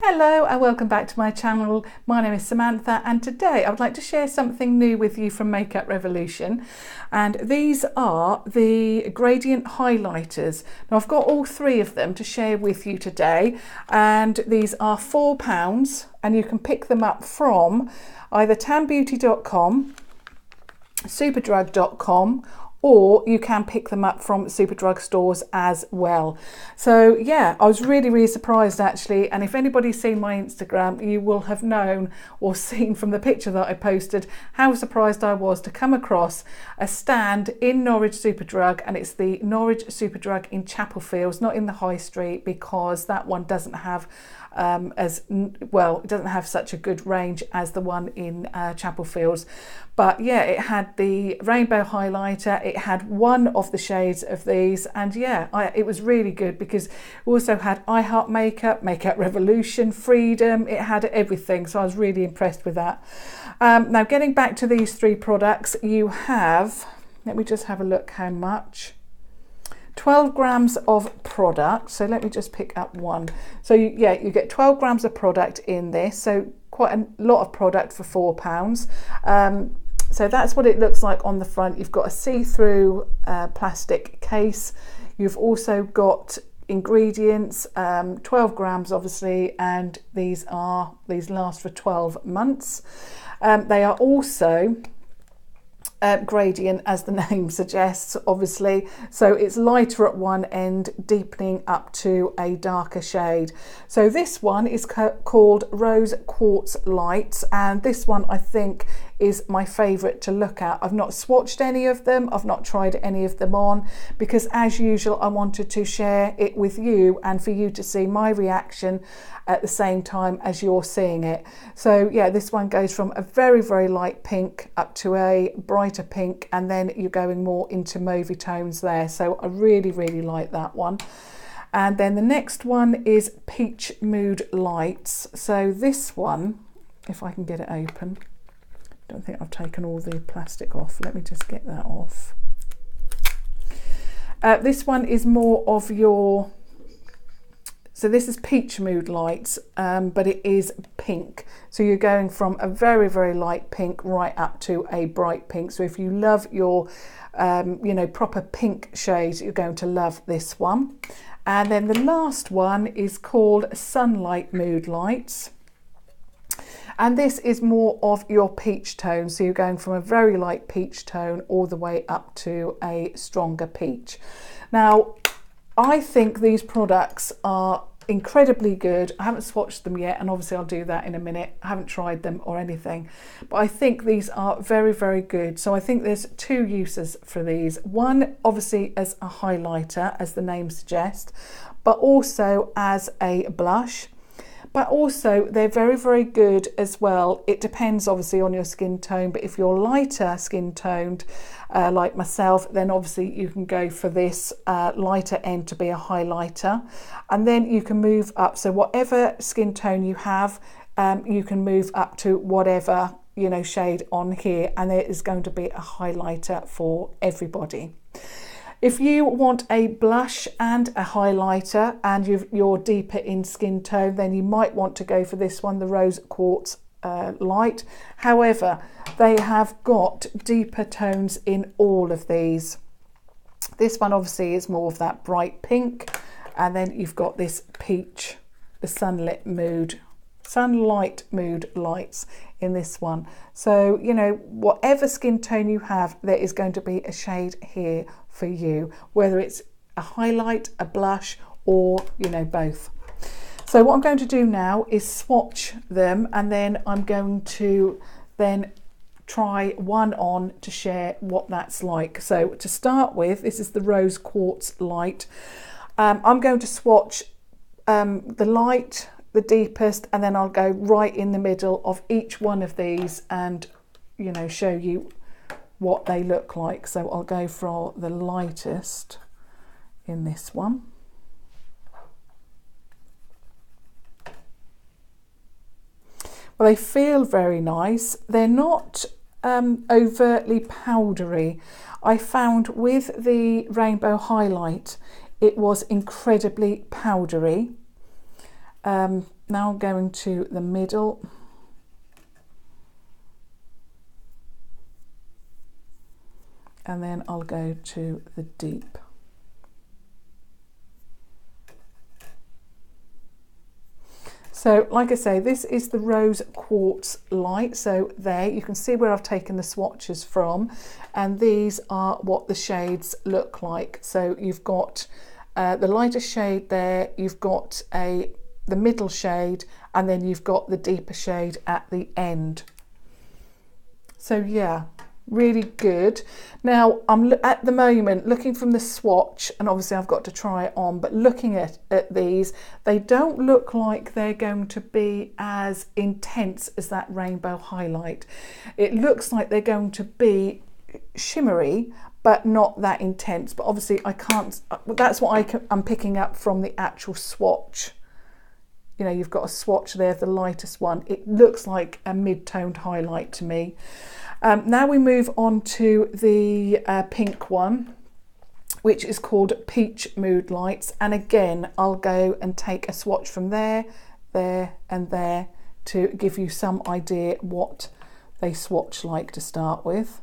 Hello and welcome back to my channel. My name is Samantha and today I would like to share something new with you from Makeup Revolution, and these are the gradient highlighters. Now I've got all three of them to share with you today, and these are £4 and you can pick them up from either tanbeauty.com, superdrug.com, or you can pick them up from Superdrug stores as well. So yeah, I was really surprised actually, and if anybody's seen my Instagram, you will have known or seen from the picture that I posted how surprised I was to come across a stand in Norwich Superdrug, and it's the Norwich Superdrug in Chapel Fields, not in the High Street, because that one doesn't have it doesn't have such a good range as the one in Chapel Fields. But yeah, it had the rainbow highlighter, it had one of the shades of these, and yeah, it was really good because it also had I Heart Makeup, Makeup Revolution, Freedom, it had everything, so I was really impressed with that. Now getting back to these three products, you have, let me just have a look how much. 12 grams of product, so let me just pick up one. So you get 12 grams of product in this, so quite a lot of product for £4. So that's what it looks like on the front. You've got a see-through plastic case. You've also got ingredients, 12 grams obviously, and these last for 12 months. They are also gradient, as the name suggests, obviously, so it's lighter at one end, deepening up to a darker shade. So this one is called Rose Quartz Lights, and this one I think is my favourite to look at. I've not swatched any of them, I've not tried any of them on, because as usual I wanted to share it with you and for you to see my reaction at the same time as you're seeing it. So yeah, this one goes from a very light pink up to a brighter pink, and then you're going more into mauvey tones there, so I really like that one. And then the next one is Peach Mood Lights. So this one, if I can get it open, I don't think I've taken all the plastic off, let me just get that off. This one is more of your, so this is Peach Mood Lights, but it is pink. So you're going from a very light pink right up to a bright pink. So if you love your, proper pink shades, you're going to love this one. And then the last one is called Sunlight Mood Lights. And this is more of your peach tone. So you're going from a very light peach tone all the way up to a stronger peach. Now, I think these products are incredibly good. I haven't swatched them yet, and obviously I'll do that in a minute. I haven't tried them or anything, but I think these are very good. So I think there's two uses for these. One, obviously as a highlighter, as the name suggests, but also as a blush. But also they're very good as well. It depends obviously on your skin tone, but if you're lighter skin toned like myself, then obviously you can go for this lighter end to be a highlighter, and then you can move up. So whatever skin tone you have, you can move up to whatever shade on here, and there is going to be a highlighter for everybody. If you want a blush and a highlighter and you're deeper in skin tone, then you might want to go for this one, the Rose Quartz Light. However, they have got deeper tones in all of these. This one obviously is more of that bright pink, and then you've got this peach, the Sunlight Mood Lights in this one. So whatever skin tone you have, there is going to be a shade here for you, whether it's a highlight, a blush, or both. So what I'm going to do now is swatch them, and then I'm going to try one on to share what that's like. So to start with, this is the Rose Quartz Light. I'm going to swatch the light, the deepest, and then I'll go right in the middle of each one of these and show you what they look like. So I'll go for the lightest in this one. Well, they feel very nice. They're not overtly powdery. I found with the rainbow highlight, it was incredibly powdery. Now Now I'm going to the middle. And then I'll go to the deep. So like I say, this is the Rose Quartz Light. So there you can see where I've taken the swatches from, and these are what the shades look like. So you've got the lighter shade there, you've got the middle shade, and then you've got the deeper shade at the end. So yeah, really good. Now I'm at the moment looking from the swatch, and obviously I've got to try it on, but looking at these, they don't look like they're going to be as intense as that rainbow highlight. It looks like they're going to be shimmery but not that intense, but obviously I can't, that's what I'm picking up from the actual swatch. You know, you've got a swatch there, the lightest one. It looks like a mid-toned highlight to me. Now we move on to the pink one, which is called Peach Mood Lights. And again, I'll go and take a swatch from there, there and there to give you some idea what they swatch like to start with.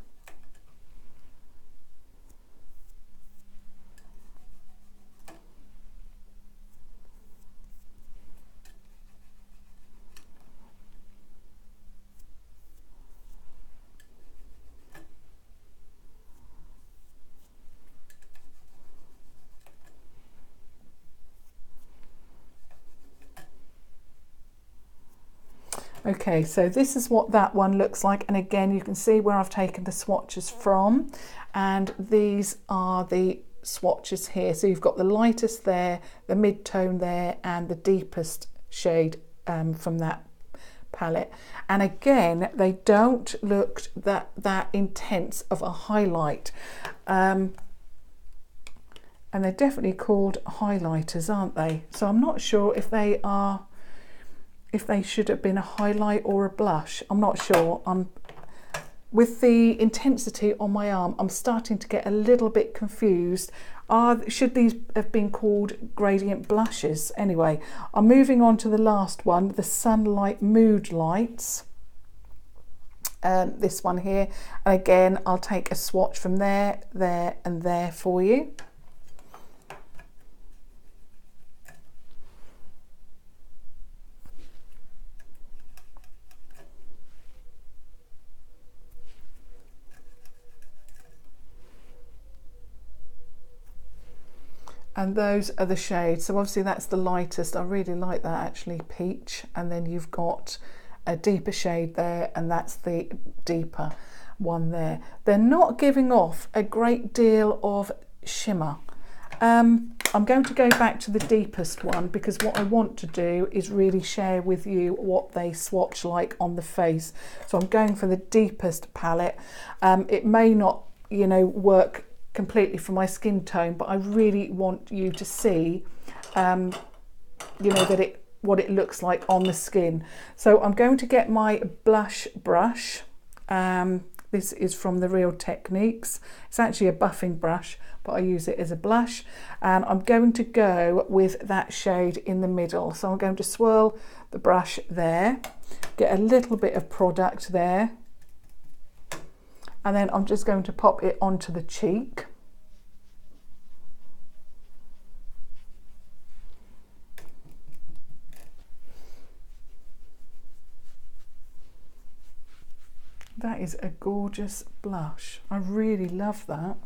Okay, so this is what that one looks like, and again you can see where I've taken the swatches from, and these are the swatches here. So you've got the lightest there, the mid-tone there, and the deepest shade from that palette. And again, they don't look that intense of a highlight, and they're definitely called highlighters, aren't they? So I'm not sure if they are, if they should have been a highlight or a blush. I'm not sure. With the intensity on my arm, I'm starting to get a little bit confused. Should these have been called gradient blushes? Anyway, I'm moving on to the last one, the Sunlight Mood Lights. This one here. And again, I'll take a swatch from there, there and there for you. And those are the shades. So obviously that's the lightest. I really like that actually, peach. And then you've got a deeper shade there, and that's the deeper one there. They're not giving off a great deal of shimmer. I'm going to go back to the deepest one, because what I want to do is really share with you what they swatch like on the face. So I'm going for the deepest palette. It may not, you know, work completely for my skin tone, but I really want you to see you know, that what it looks like on the skin. So I'm going to get my blush brush. This is from the Real Techniques. It's actually a buffing brush, but I use it as a blush, and I'm going to go with that shade in the middle. So I'm going to swirl the brush there, get a little bit of product there, and then I'm just going to pop it onto the cheek. That is a gorgeous blush. I really love that.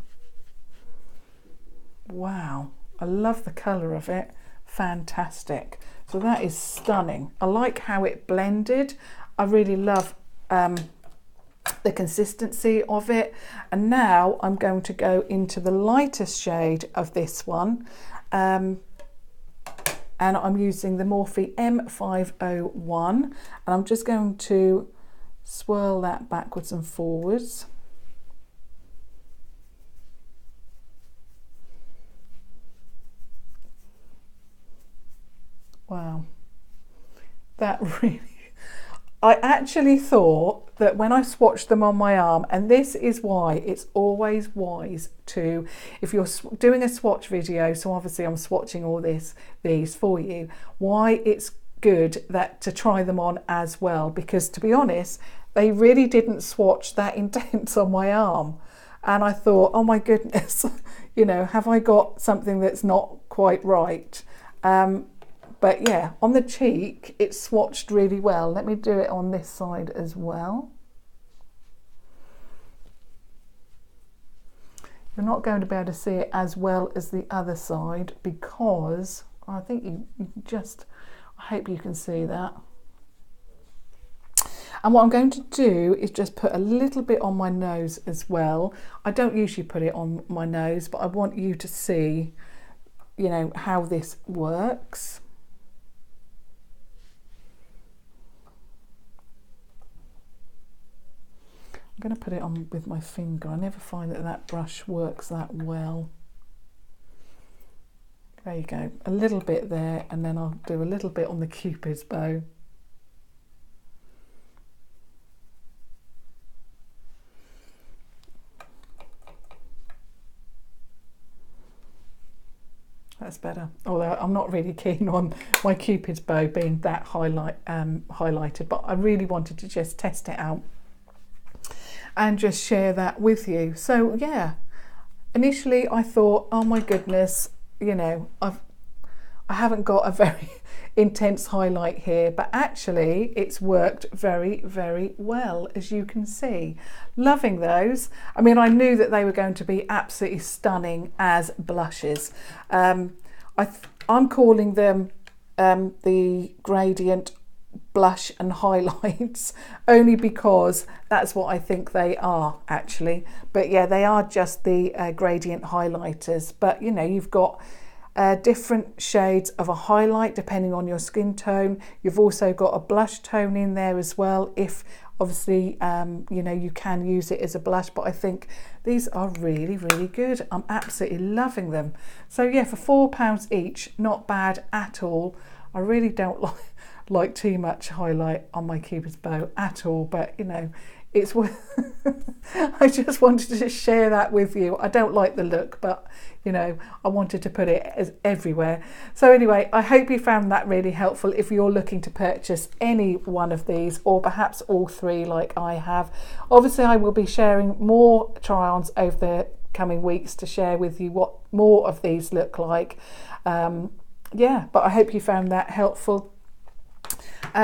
Wow, I love the colour of it. Fantastic. So that is stunning. I like how it blended. I really love the consistency of it. And now I'm going to go into the lightest shade of this one, and I'm using the Morphe M501, and I'm just going to swirl that backwards and forwards. Wow, that really, I actually thought that when I swatched them on my arm, and this is why it's always wise to, if you're doing a swatch video, so obviously I'm swatching all these for you, why it's good that to try them on as well, because to be honest, they really didn't swatch that intense on my arm. And I thought, oh my goodness, you know, have I got something that's not quite right? But yeah, on the cheek, it swatched really well. Let me do it on this side as well. You're not going to be able to see it as well as the other side because I think you just, I hope you can see that. And what I'm going to do is just put a little bit on my nose as well. I don't usually put it on my nose, but I want you to see, you know, how this works. I'm going to put it on with my finger. I never find that that brush works that well. There you go, a little bit there, and then I'll do a little bit on the Cupid's bow. That's better, although I'm not really keen on my Cupid's bow being that highlighted, but I really wanted to just test it out and just share that with you. So yeah, initially I thought, oh my goodness, you know, I haven't got a very intense highlight here, but actually it's worked very, very well, as you can see. Loving those. I mean, I knew that they were going to be absolutely stunning as blushes. I'm calling them the Gradient Blush and Highlights only because that's what I think they are actually. But yeah, they are just the gradient highlighters, but you know, you've got different shades of a highlight depending on your skin tone. You've also got a blush tone in there as well, if obviously you know, you can use it as a blush, but I think these are really, really good. I'm absolutely loving them. So yeah, for £4 each, not bad at all. I really don't like too much highlight on my Cupid's bow at all, but you know, it's worth I just wanted to share that with you. I don't like the look, but you know, I wanted to put it as everywhere. So anyway, I hope you found that really helpful if you're looking to purchase any one of these, or perhaps all three like I have. Obviously I will be sharing more try-ons over the coming weeks to share with you what more of these look like. Yeah, but I hope you found that helpful.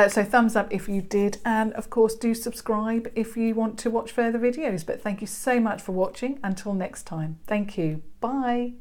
So thumbs up if you did, and of course do subscribe if you want to watch further videos. But thank you so much for watching. Until next time, thank you. Bye.